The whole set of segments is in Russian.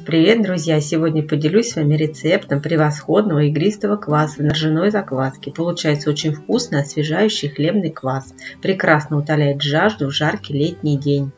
Привет, друзья! Сегодня поделюсь с вами рецептом превосходного игристого кваса на ржаной закваске. Получается очень вкусный, освежающий хлебный квас. Прекрасно утоляет жажду в жаркий летний день.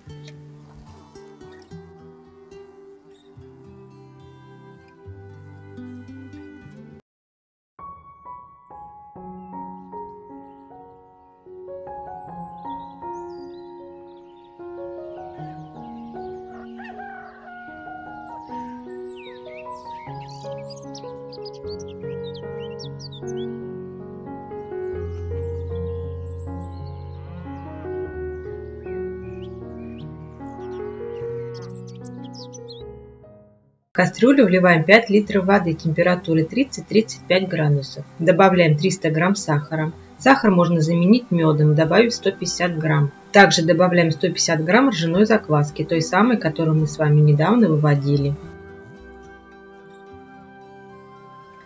В кастрюлю вливаем 5 литров воды температуры 30-35 градусов. Добавляем 300 грамм сахара. Сахар можно заменить медом, добавив 150 грамм. Также добавляем 150 грамм ржаной закваски, той самой, которую мы с вами недавно выводили.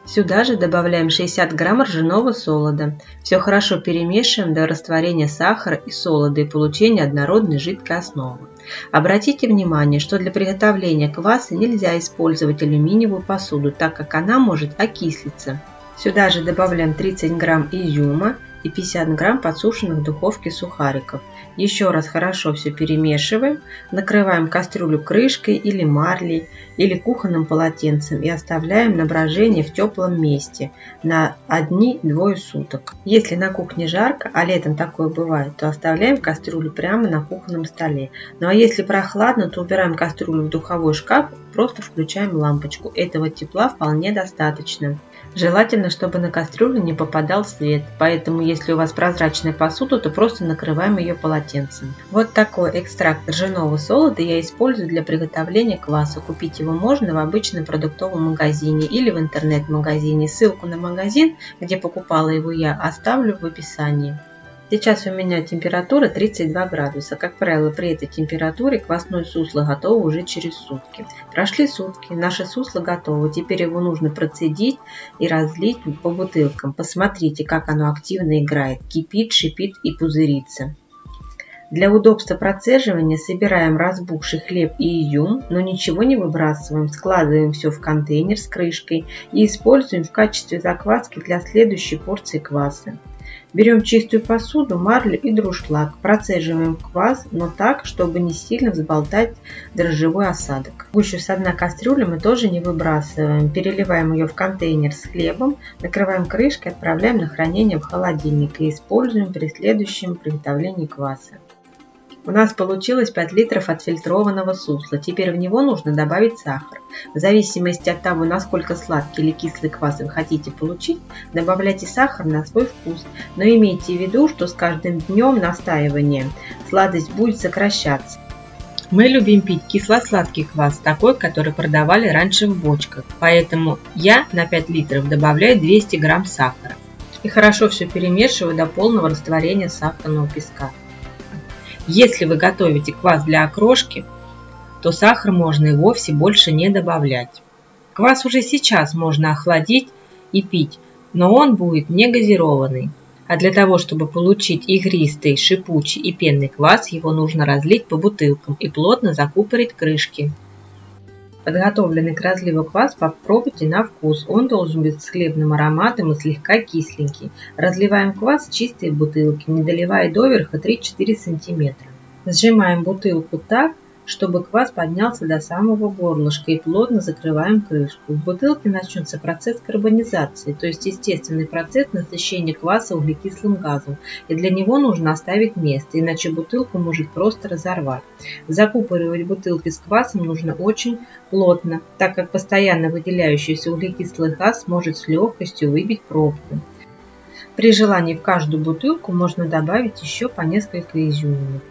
Сюда же добавляем 60 грамм ржаного солода. Все хорошо перемешиваем до растворения сахара и солода и получения однородной жидкой основы. Обратите внимание, что для приготовления кваса нельзя использовать алюминиевую посуду, так как она может окислиться. Сюда же добавляем 30 грамм изюма и 50 грамм подсушенных в духовке сухариков. Еще раз хорошо все перемешиваем, накрываем кастрюлю крышкой или марлей, или кухонным полотенцем и оставляем на брожение в теплом месте на 1-2 суток. Если на кухне жарко, а летом такое бывает, то оставляем кастрюлю прямо на кухонном столе. Ну а если прохладно, то убираем кастрюлю в духовой шкаф, просто включаем лампочку. Этого тепла вполне достаточно. Желательно, чтобы на кастрюлю не попадал свет, поэтому если у вас прозрачная посуда, то просто накрываем ее полотенцем. Вот такой экстракт ржаного солода я использую для приготовления кваса. Купить его можно в обычном продуктовом магазине или в интернет-магазине. Ссылку на магазин, где покупала его я, оставлю в описании. Сейчас у меня температура 32 градуса. Как правило, при этой температуре квасное сусло готово уже через сутки. Прошли сутки, наше сусло готово. Теперь его нужно процедить и разлить по бутылкам. Посмотрите, как оно активно играет. Кипит, шипит и пузырится. Для удобства процеживания собираем разбухший хлеб и изюм, но ничего не выбрасываем. Складываем все в контейнер с крышкой и используем в качестве закваски для следующей порции кваса. Берем чистую посуду, марлю и дуршлаг. Процеживаем квас, но так, чтобы не сильно взболтать дрожжевой осадок. Гущу с дна кастрюли мы тоже не выбрасываем. Переливаем ее в контейнер с хлебом, накрываем крышкой, отправляем на хранение в холодильник и используем при следующем приготовлении кваса. У нас получилось 5 литров отфильтрованного сусла. Теперь в него нужно добавить сахар. В зависимости от того, насколько сладкий или кислый квас вы хотите получить, добавляйте сахар на свой вкус. Но имейте в виду, что с каждым днем настаивания сладость будет сокращаться. Мы любим пить кисло-сладкий квас, такой, который продавали раньше в бочках. Поэтому я на 5 литров добавляю 200 грамм сахара. И хорошо все перемешиваю до полного растворения сахарного песка. Если вы готовите квас для окрошки, то сахар можно и вовсе больше не добавлять. Квас уже сейчас можно охладить и пить, но он будет не газированный. А для того, чтобы получить игристый, шипучий и пенный квас, его нужно разлить по бутылкам и плотно закупорить крышки. Подготовленный к разливу квас попробуйте на вкус. Он должен быть с хлебным ароматом и слегка кисленький. Разливаем квас в чистые бутылки, не доливая доверха 3-4 см. Сжимаем бутылку так, чтобы квас поднялся до самого горлышка и плотно закрываем крышку. В бутылке начнется процесс карбонизации, то есть естественный процесс насыщения кваса углекислым газом. И для него нужно оставить место, иначе бутылку может просто разорвать. Закупоривать бутылки с квасом нужно очень плотно, так как постоянно выделяющийся углекислый газ может с легкостью выбить пробку. При желании в каждую бутылку можно добавить еще по несколько изюминок.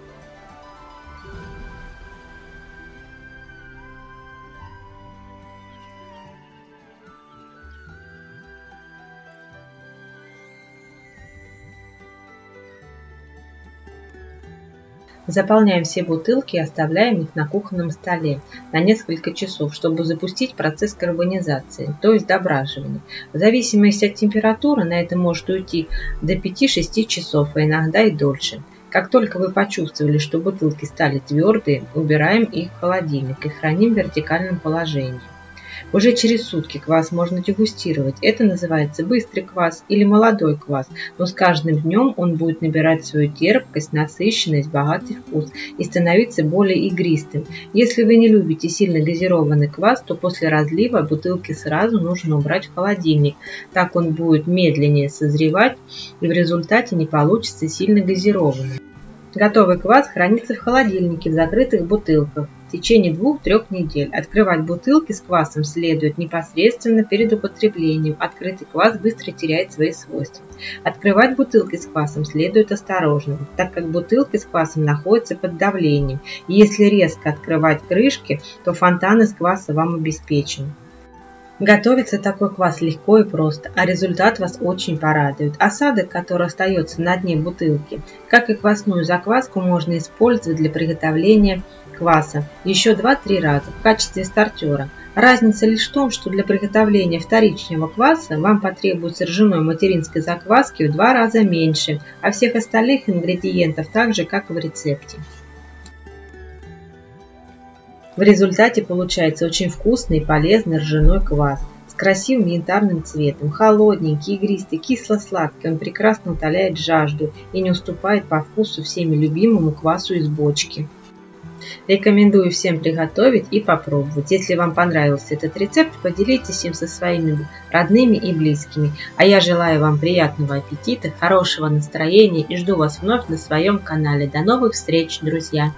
Заполняем все бутылки и оставляем их на кухонном столе на несколько часов, чтобы запустить процесс карбонизации, то есть дображивания. В зависимости от температуры на это может уйти до 5-6 часов, а иногда и дольше. Как только вы почувствовали, что бутылки стали твердые, убираем их в холодильник и храним в вертикальном положении. Уже через сутки квас можно дегустировать. Это называется быстрый квас или молодой квас, но с каждым днем он будет набирать свою терпкость, насыщенность, богатый вкус и становиться более игристым. Если вы не любите сильно газированный квас, то после разлива бутылки сразу нужно убрать в холодильник. Так он будет медленнее созревать и в результате не получится сильно газированным. Готовый квас хранится в холодильнике в закрытых бутылках в течение 2-3 недель. Открывать бутылки с квасом следует непосредственно перед употреблением. Открытый квас быстро теряет свои свойства. Открывать бутылки с квасом следует осторожно, так как бутылки с квасом находятся под давлением. И если резко открывать крышки, то фонтан из кваса вам обеспечен. Готовится такой квас легко и просто, а результат вас очень порадует. Осадок, который остается на дне бутылки, как и квасную закваску, можно использовать для приготовления кваса еще 2-3 раза в качестве стартера. Разница лишь в том, что для приготовления вторичного кваса вам потребуется ржаной материнской закваски в 2 раза меньше, а всех остальных ингредиентов так же, как и в рецепте. В результате получается очень вкусный и полезный ржаной квас с красивым янтарным цветом, холодненький, игристый, кисло-сладкий. Он прекрасно утоляет жажду и не уступает по вкусу всеми любимому квасу из бочки. Рекомендую всем приготовить и попробовать. Если вам понравился этот рецепт, поделитесь им со своими родными и близкими. А я желаю вам приятного аппетита, хорошего настроения и жду вас вновь на своем канале. До новых встреч, друзья!